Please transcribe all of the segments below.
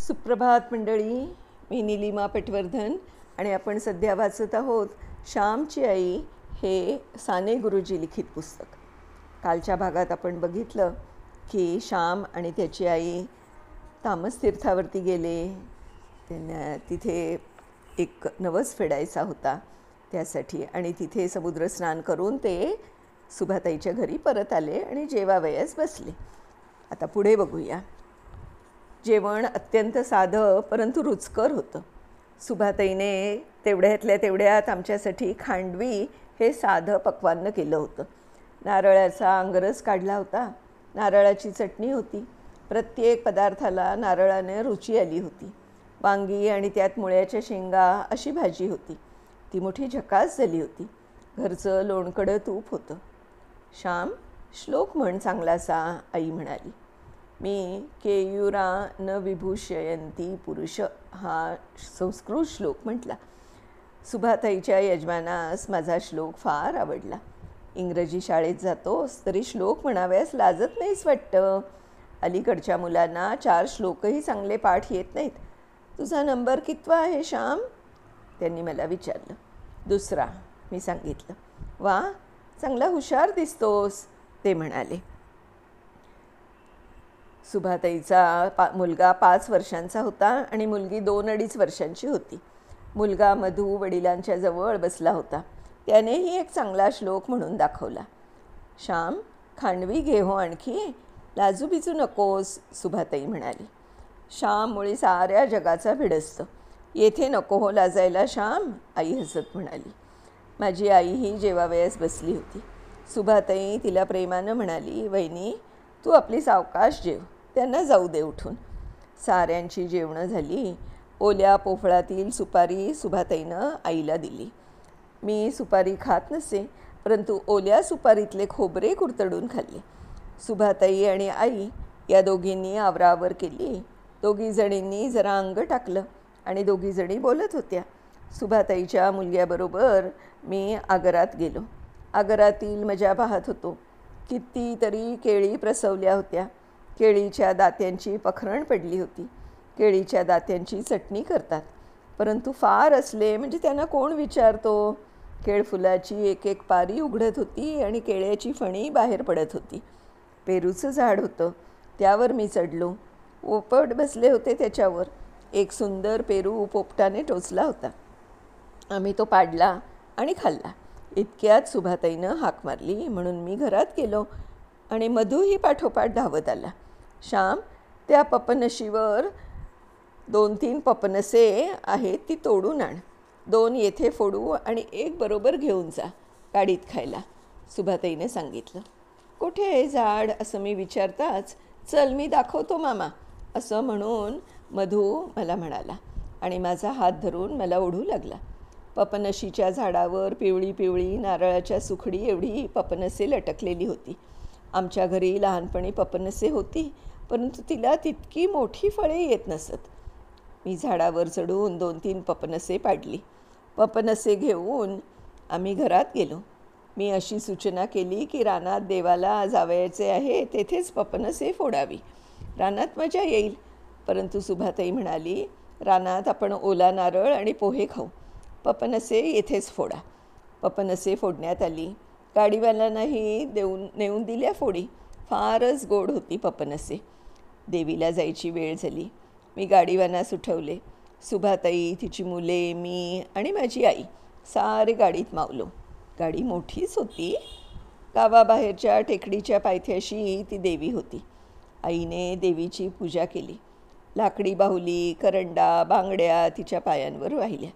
सुप्रभात मंडळी. मी नीलिमा पटवर्धन आणि आपण सध्या वाचत आहोत श्यामची आई हे साने गुरुजी लिखित पुस्तक. कालच्या भागात आपण बघितलं की श्याम आणि त्याची आई तामस तीर्थावरती गेले. त्यांना तिथे एक नवस फेडायचा होता त्यासाठी, आणि तिथे समुद्रस्नान करून ते सुभाताईच्या घरी परत आले आणि जेवावयास बसले. आता पुढे बघूया. जेवण अत्यंत साधं परंतु रुचकर होतं. सुभाताईने तेवढ्यातल्या तेवढ्यात आमच्यासाठी खांडवी हे साधं पक्वान्न केलं होतं. नारळाचा अंगरस काढला होता, नारळाची चटणी होती, प्रत्येक पदार्थाला नारळाने रुची आली होती. वांगी आणि त्यात मुळ्याच्या शेंगा अशी भाजी होती. ती मोठी झकास झाली होती. घरचं लोणकडं तूप होतं. श्याम, श्लोक म्हण चांगलासा, आई म्हणाली. मी केयुरा न विभूषयंती पुरुष हा संस्कृत श्लोक म्हटला. सुभाताईच्या यजमानास माझा श्लोक फार आवडला. इंग्रजी शाळेत जातोस तरी श्लोक म्हणाव्यास लाजत नाहीस वाटतं. अलीकडच्या मुलांना 4 श्लोकही चांगले पाठ येत नाहीत. तुझा नंबर कितवा आहे श्याम? त्यांनी मला विचारलं. 2रा, मी सांगितलं. वा, चांगला हुशार दिसतोस, ते म्हणाले. सुभाताईचा मुलगा 5 वर्षांचा होता आणि मुलगी 2-2.5 वर्षांची होती. मुलगा मधू वडिलांच्या जवळ बसला होता. त्यानेही एक चांगला श्लोक म्हणून दाखवला. श्याम, खांडवी घे हो आणखी, लाजूबिजू नकोस, सुभाताई म्हणाली. श्याम मुळी साऱ्या जगाचा भिडस्त. येथे नको हो लाजायला श्याम, आई हसत म्हणाली. माझी आईही जेवावयास बसली होती. सुभाताई तिला प्रेमानं म्हणाली, वहिनी तू आपली सावकाश जेव, त्यांना जाऊ दे उठून. साऱ्यांची जेवणं झाली. ओल्या पोफळातील सुपारी सुभाताईनं आईला दिली. मी सुपारी खात नसे, परंतु ओल्या सुपारीतले खोबरे कुरतडून खाल्ले. सुभाताई आणि आई या दोघींनी आवरावर केली. दोघीजणींनी जरा अंग टाकलं आणि दोघीजणी बोलत होत्या. सुभाताईच्या मुलग्याबरोबर मी आगरात गेलो. आगरातील मजा पाहत होतो. कितीतरी केळी प्रसवल्या होत्या. केळीच्या दात्यांची पखरण पडली होती. केळीच्या दात्यांची चटणी करतात, परंतु फार असले म्हणजे त्यांना कोण विचारतो. केळफुलाची एक एक पारी उघडत होती आणि केळ्याची फणी बाहेर पडत होती. पेरूचं झाड होतं, त्यावर मी चढलो. पोपट बसले होते त्याच्यावर. एक सुंदर पेरू पोपटाने टोचला होता. आम्ही तो पाडला आणि खाल्ला. इतक्यात सुभाताईनं हाक मारली म्हणून मी घरात गेलो आणि मधूही पाठोपाठ धावत आला. श्याम, त्या पपनशीवर 2-3 पपनसे आहेत, ती तोडून आण. 2 येथे फोडू आणि 1 बरोबर घेऊन जा गाडीत खायला, सुभाताईने सांगितलं. कुठे आहे झाड असं मी विचारताच, चल मी दाखवतो मामा, असं म्हणून मधू मला म्हणाला आणि माझा हात धरून मला ओढू लागला. पपनशीच्या झाडावर पिवळी पिवळी नारळाच्या सुखडी एवढी पपनसे लटकलेली होती. आमच्या घरी लहानपणी पपनसे होती, परंतु तिला तितकी मोठी फळे येत नसत. मी झाडावर चढून 2-3 पपनसे पाडली. पपनसे घेऊन आम्ही घरात गेलो. मी अशी सूचना केली की रानात देवाला जावयाचे आहे, तेथेच पपनसे फोडावी, रानात मजा येईल. परंतु सुभाताई म्हणाली, रानात आपण ओला नारळ आणि पोहे खाऊ, पपनसे येथेच फोडा. पपनसे फोडण्यात आली. गाडीवाल्यांनाही नेऊन दिल्या फोडी. फारच गोड होती पपनसे. देवीला जायची वेळ झाली. मी गाडीवानास उठवले. सुभाताई, तिची मुले, मी आणि माझी आई सारे गाडीत मावलो. गाडी मोठीच होती. गावाबाहेरच्या टेकडीच्या पायथ्याशी ती देवी होती. आईने देवीची पूजा केली. लाकडी बाहुली, करंडा, बांगड्या तिच्या पायांवर वाहिल्या.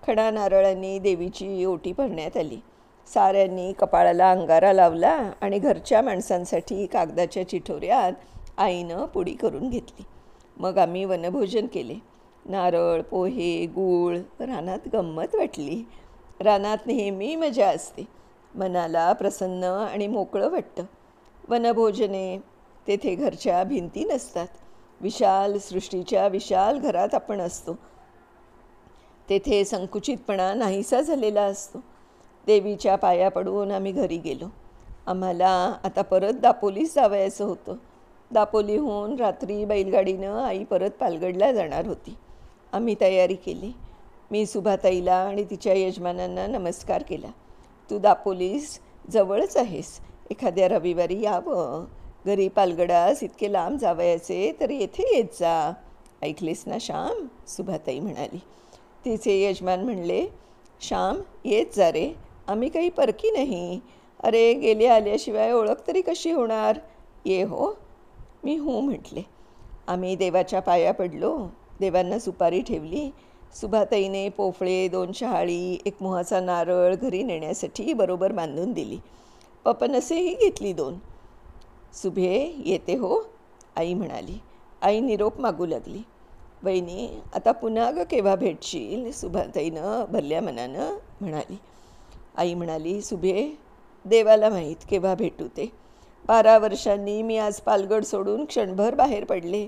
खडा नारळांनी देवीची ओटी भरण्यात आली. साऱ्यांनी कपाळाला अंगारा लावला आणि घरच्या माणसांसाठी कागदाच्या चिठोऱ्यात आईनं पुडी करून घेतली. मग आम्ही वनभोजन केले. नारळ, पोहे, गूळ. रानात गंमत वाटली. रानात नेहमी मजा असते. मनाला प्रसन्न आणि मोकळं वाटतं. वनभोजने, तेथे घरच्या भिंती नसतात. विशाल सृष्टीच्या विशाल घरात आपण असतो. तेथे संकुचितपणा नाहीसा झालेला असतो. देवीच्या पाया पडून आम्ही घरी गेलो. आम्हाला आता परत दापोलीस जावयाचं होतं. दापोलीहून रात्री बैलगाडीनं आई परत पालगडला जाणार होती. आम्ही तयारी केली. मी सुभाताईला आणि तिच्या यजमानांना नमस्कार केला. तू दापोलीस जवळच आहेस, एखाद्या रविवारी यावं. घरी पालगडास इतके लांब जावयाचे तर येथे येत जा. ऐकलेस ना श्याम, सुभाताई म्हणाली. तिचे यजमान म्हणले, श्याम येत जा रे, आम्ही काही परकी नाही. अरे गेले आल्याशिवाय ओळख तरी कशी होणार. ये हो. मी हो म्हटले. आम्ही देवाच्या पाया पडलो. देवांना सुपारी ठेवली. सुभाताईने पोफळे, 2 शहाळी, 1 मोहाचा नारळ घरी नेण्यासाठी बरोबर बांधून दिली. पपनसेही घेतली 2. सुभे येते हो, आई म्हणाली. आई निरोप मागू लागली. वहिनी आता पुन्हा ग केव्हा भेटशील, सुभाताईनं भरल्या मनानं म्हणाली. आई म्हणाली, सुभे देवाला माहीत केव्हा भेटू ते. 12 वर्षांनी मी आज पालगड सोडून क्षणभर बाहेर पडले.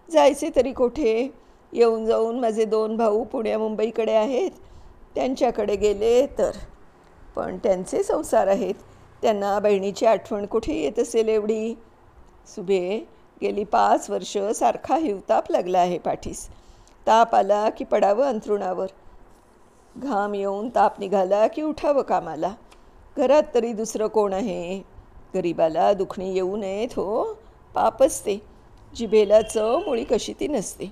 जायचे तरी कोठे. येऊन जाऊन माझे 2 भाऊ पुण्या मुंबईकडे आहेत, त्यांच्याकडे गेले तर. पण त्यांचे संसार आहेत, त्यांना बहिणीची आठवण कुठे येत असेल एवढी. सुभे गेली 5 वर्ष सारखा हिवताप लागला आहे पाठीस. ताप आला की पडावं अंथरुणावर. घाम येऊन ताप निघाला की उठावं कामाला. घरात तरी दुसरं कोण आहे. गरिबाला दुखणी येऊ नयेत हो, पापच ते. जिभेला चव मुळी कशी ती नसते.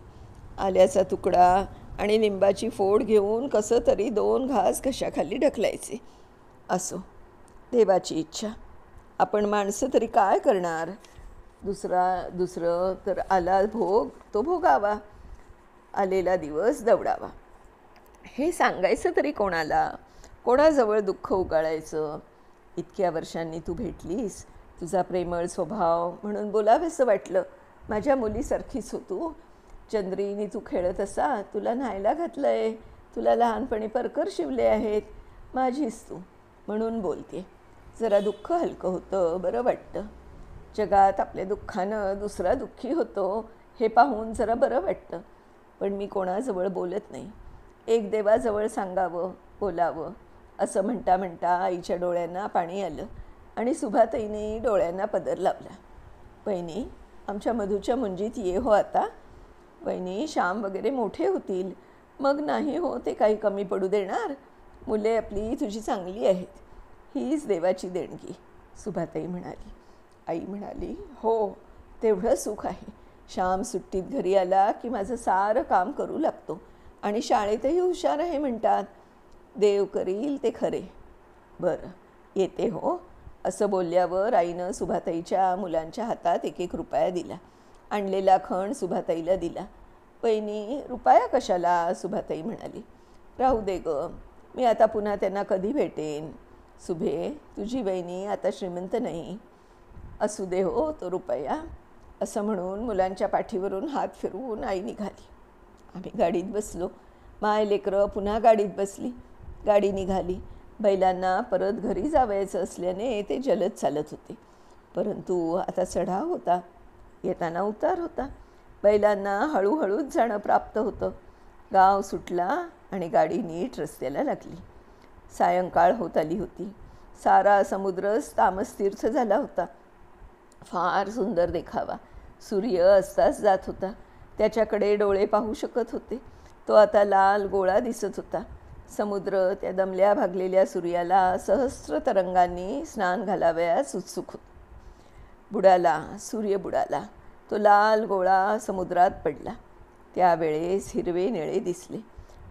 आल्याचा तुकडा आणि लिंबाची फोड घेऊन कसं तरी 2 घास घशाखाली ढकलायचे. असो, देवाची इच्छा. आपण माणसं तरी काय करणार. दुसरं तर आला भोग तो भोगावा, आलेला दिवस दवडावा. हे सांगायचं तरी कोणाला, कोणाजवळ दुःख उगाळायचं. इतक्या वर्षांनी तू भेटलीस, तुझा प्रेमळ स्वभाव म्हणून बोलावंसं वाटलं. माझ्या मुलीसारखीच हो तू. चंद्रीनी तू खेळत असा, तुला न्हायला घातलं आहे, तुला लहानपणी परकर शिवले आहेत. माझीच तू म्हणून बोलते. जरा दुःख हलकं होतं, बरं वाटतं. जगात आपल्या दुःखानं दुसरा दुःखी होतो हे पाहून जरा बरं वाटतं. पण मी कोणाजवळ बोलत नाही. एक देवाजवळ सांगावं, बोलावं असं म्हणता म्हणता आईच्या डोळ्यांना पाणी आलं आणि सुभाताईने डोळ्यांना पदर लावला. वहिनी आमच्या मधूच्या मुंजीत ये हो आता. वहिनी श्याम वगैरे मोठे होतील, मग नाही हो ते काही कमी पडू देणार. मुले आपली तुझी चांगली आहेत, हीच देवाची देणगी, सुभाताई म्हणाली. आई म्हणाली, हो तेवढं सुख आहे. श्याम सुट्टीत घरी आला की माझं सारं काम करू लागतो आणि शाळेतही हुशार आहे म्हणतात. देव करील ते खरे. बरं येते हो. असं बोलल्यावर आईनं सुभाताईच्या मुलांच्या हातात 1-1 रुपया दिला. आणलेला खण सुभाताईला दिला. वहिनी रुपया कशाला, सुभाताई म्हणाली. राहू दे ग, मी आता पुन्हा त्यांना कधी भेटेन. सुभे तुझी वहिनी आता श्रीमंत नाही. असू दे हो तो रुपया. असं म्हणून मुलांच्या पाठीवरून हात फिरवून आई निघाली. आम्ही गाडीत बसलो. माय लेकरं पुन्हा गाडीत बसली. गाडी निघाली. बैलांना परत घरी जावायचं असल्याने ते जलद चालत होते. परंतु आता चढाव होता, येताना उतार होता. बैलांना हळूहळूच जाणं प्राप्त होतं. गाव सुटला आणि गाडी नीट रस्त्याला लागली. सायंकाळ होत आली होती. सारा समुद्रच तामसतीर्थ झाला होता. फार सुंदर देखावा. सूर्य अस्तास जात होता. त्याच्याकडे डोळे पाहू शकत होते. तो आता लाल गोळा दिसत होता. समुद्र त्या दमल्या भागलेल्या सूर्याला सहस्र तरंगांनी स्नान घालावयास उत्सुक होता. बुडाला, सूर्य बुडाला. तो लाल गोळा समुद्रात पडला. त्यावेळेस हिरवे निळे दिसले.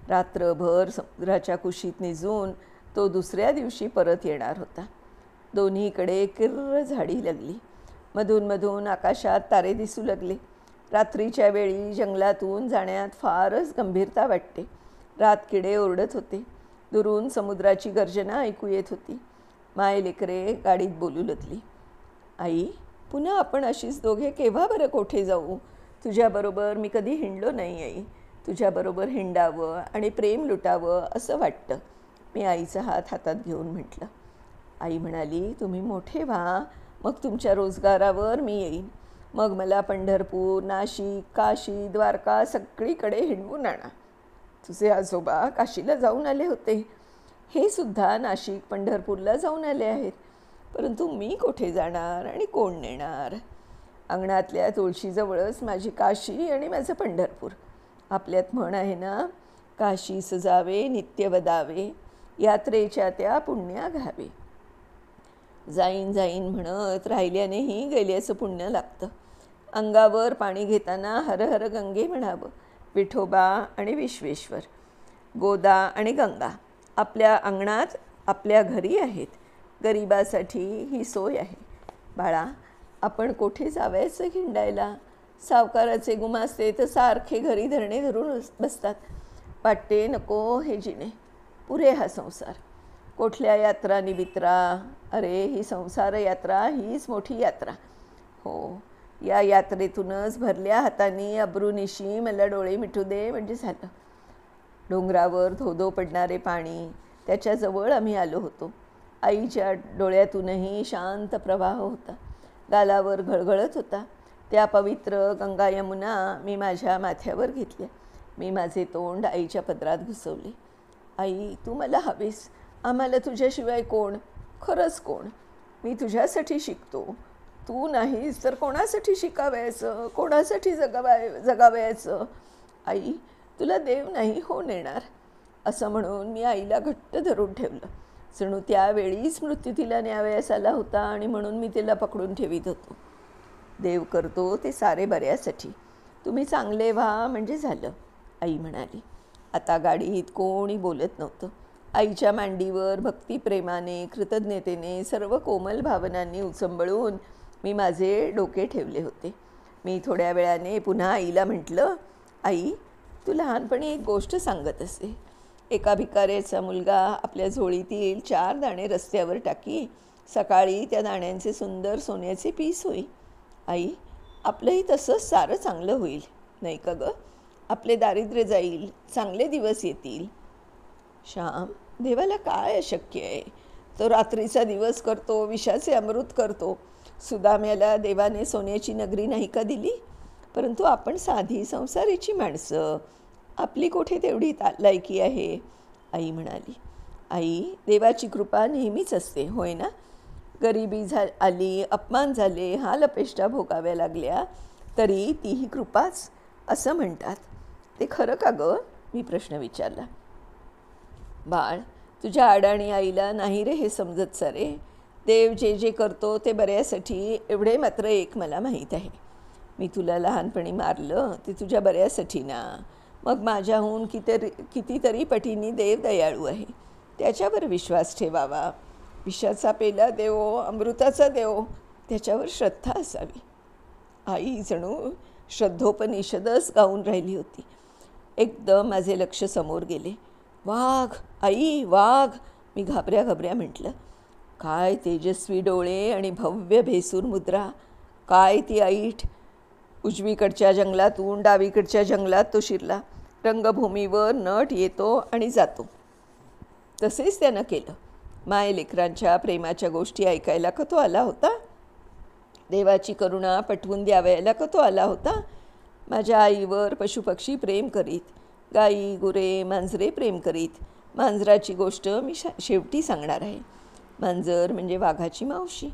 रात्रभर समुद्राच्या कुशीत निजून तो दुसऱ्या दिवशी परत येणार होता. दोन्हीकडे किर्र झाडी लागली. मधून आकाशात तारे दिसू लागले. रात्रीच्या वेळी जंगलातून जाण्यात फारच गंभीरता वाटते. रातकिडे ओरडत होते. दुरून समुद्राची गर्जना ऐकू येत होती. माय लेकरे गाडीत बोलू लागली. आई पुन्हा आपण अशीच दोघे केव्हा बरं कोठे जाऊ. तुझ्याबरोबर मी कधी हिंडलो नाही आई. तुझ्याबरोबर हिंडावं आणि प्रेम लुटावं असं वाटतं. मी आईचा हात हातात घेऊन म्हटलं. आई म्हणाली, तुम्ही मोठे व्हा, मग तुमच्या रोजगारावर मी येईन. मग मला पंढरपूर, नाशिक, काशी, द्वारका सगळीकडे हिंडवून आणा. तुझे आजोबा काशीला जाऊन आले होते. हे सुद्धा नाशिक, पंढरपूरला जाऊन आले आहेत. परंतु मी कोठे जाणार आणि कोण नेणार. अंगणातल्या तुळशीजवळच माझी काशी आणि माझं पंढरपूर. आपल्यात म्हण आहे ना, काशी सजावे नित्य वदावे, यात्रेच्या त्या पुण्या घावे. जाईन जाईन म्हणत राहिल्यानेही गेल्याचं पुण्य लागतं. अंगावर पाणी घेताना हर हर गंगे म्हणावं. विठोबा आणि विश्वेश्वर, गोदा आणि गंगा आपल्या अंगणात आपल्या घरी आहेत. गरिबासाठी ही सोय आहे. बाळा, आपण कोठे जावयाचं हिंडायला? सावकाराचे गुमास्ते तर सारखे घरी धरणे धरून बसतात. वाटते नको हे जिणे, पुरे हा संसार. कुठल्या यात्रा निमित्रा? अरे, ही संसार यात्रा हीच मोठी यात्रा. हो, या यात्रेतूनच भरल्या हातांनी अब्रूनिशी मला डोळे मिटू दे म्हणजे झालं. डोंगरावर धोधो पडणारे पाणी, त्याच्याजवळ आम्ही आलो होतो. आईच्या डोळ्यातूनही शांत प्रवाह होता, गालावर घळघळत होता. त्या पवित्र गंगा यमुना मी माझ्या माथ्यावर घेतल्या. मी माझे तोंड आईच्या पदरात घुसवले. आई, तू मला हवीस. आम्हाला तुझ्याशिवाय कोण? खरंच कोण? मी तुझ्यासाठी शिकतो. तू नाहीस तर कोणासाठी शिकावयाचं, कोणासाठी जगावयाचं? आई, तुला देव नाही हो नेणार. असं म्हणून मी आईला घट्ट धरून ठेवलं. जणू त्यावेळीच मृत्यू तिला न्यावयास आला होता आणि म्हणून मी तिला पकडून ठेवीत होतो. देव करतो ते सारे बऱ्यासाठी. तुम्ही चांगले व्हा म्हणजे झालं, आई म्हणाली. आता गाडीत कोणी बोलत नव्हतं. आईच्या मांडीवर भक्तिप्रेमाने, कृतज्ञतेने, सर्व कोमल भावनांनी उचंबळून मी माझे डोके ठेवले होते. मी थोड्या वेळाने पुन्हा आईला म्हटलं, आई, तू लहानपणी एक गोष्ट सांगत असे. एका भिकाऱ्याचा मुलगा आपल्या झोळीतील 4 दाणे रस्त्यावर टाकी, सकाळी त्या दाण्यांचे सुंदर सोन्याचे पीस होई. आई, आपलंही तसंच सारं चांगलं होईल, नाही का गं? आपले दारिद्र्य जाईल, चांगले दिवस येतील. श्याम, देवाला काय अशक्य आहे? तो रात्रीचा दिवस करतो, विषाचे अमृत करतो. सुदाम्याला देवाने सोन्याची नगरी नाही का दिली? परंतु आपण साधी संसाराची माणसं, आपली कोठे तेवढी लायकी आहे? आई म्हणाली. आई, देवाची कृपा नेहमीच असते, होय ना? गरिबी आली, अपमान झाले, हाल अपेष्टा भोगाव्या लागल्या, तरी तीही कृपाच असं म्हणतात. ते खरं का गं? मी प्रश्न विचारला. बाळ, तुझ्या अडाणी आईला नाही रे हे समजत सारे. देव जे जे करतो ते बऱ्यासाठी, एवढे मात्र एक मला माहीत आहे. मी तुला लहानपणी मारलं ते तुझ्या बऱ्यासाठी ना. मग माझ्याहून कितीतरी पटींनी देव दयाळू आहे. त्याच्यावर विश्वास ठेवावा. विषाचा पेला देवो, अमृताचा देवो, त्याच्यावर श्रद्धा असावी. आई जणू श्रद्धोपनिषदच गाऊन राहिली होती. एकदम माझे लक्ष समोर गेले. वाघ, आई, वाघ, मी घाबऱ्या म्हटलं. काय तेजस्वी डोळे आणि भव्य भेसूर मुद्रा, काय ती ऐट. उजवीकडच्या जंगलातून डावीकडच्या जंगलात तो शिरला. रंगभूमीवर नट येतो आणि जातो. तसेच त्यानं केलं. मायलेकरांच्या प्रेमाच्या गोष्टी ऐकायला का तो आला होता? देवाची करुणा पटवून द्यावयाला का तो आला होता? माझ्या आईवर पशुपक्षी प्रेम करीत, गाई गुरे मांजरे प्रेम करीत. मांजराची गोष्ट मी शेवटी सांगणार आहे. मांजर म्हणजे वाघाची मावशी.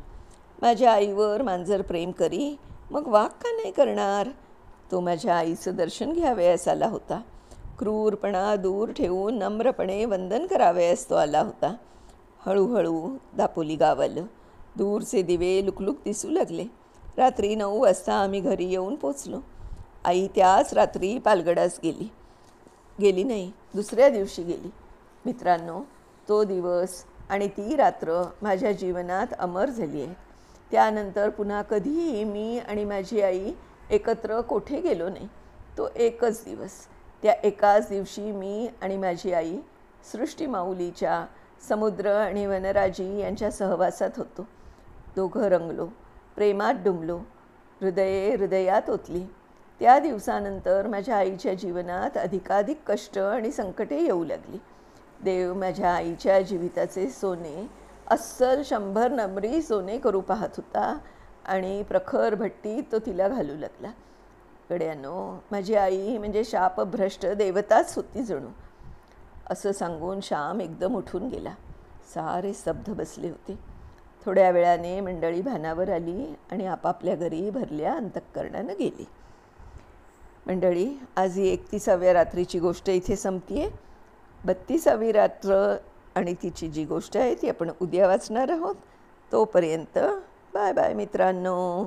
माझ्या आईवर मांजर प्रेम करी, मग वाघ का नाही करणार? तो माझ्या आईचं दर्शन घ्यावयास आला होता. क्रूरपणा दूर ठेवून नम्रपणे वंदन करावयास तो आला होता. हळूहळू दापोली गाव आलं. दूरचे दिवे लुकलुक दिसू लागले. रात्री 9 वाजता आम्ही घरी येऊन पोचलो. आई त्याच रात्री पालगडास गेली नाही, दुसऱ्या दिवशी गेली. मित्रांनो, तो दिवस आणि ती रात्र माझ्या जीवनात अमर झाली आहे. त्यानंतर पुन्हा कधीही मी आणि माझी आई एकत्र कोठे गेलो नाही. तो एकच दिवस. त्या एकाच दिवशी मी आणि माझी आई सृष्टीमाऊलीच्या, समुद्र आणि वनराजी यांच्या सहवासात होतो. दोघं रंगलो, प्रेमात डुंबलो, हृदये हृदयात ओतली. त्या दिवसानंतर माझ्या आईच्या जीवनात अधिकाधिक कष्ट आणि संकटे येऊ लागली. देव माझ्या आईच्या जीविताचे सोने, अस्सल 100 नमरी सोने करू पाहत होता आणि प्रखर भट्टीत तो तिला घालू लागला. गड्यानो, माझी आई म्हणजे शापभ्रष्ट देवताच होती जणू. असं सांगून श्याम एकदम उठून गेला. सारे स्तब्ध बसले होते. थोड्या वेळाने मंडळी भानावर आली आणि आपापल्या घरी भरल्या अंतःकरणानं गेली. मंडळी, आज ही 31व्या रात्रीची गोष्ट इथे संपतीये. 32वी रात्र आणि तिची जी गोष्ट आहे ती आपण उद्या वाचणार आहोत. तोपर्यंत बाय बाय मित्रांनो.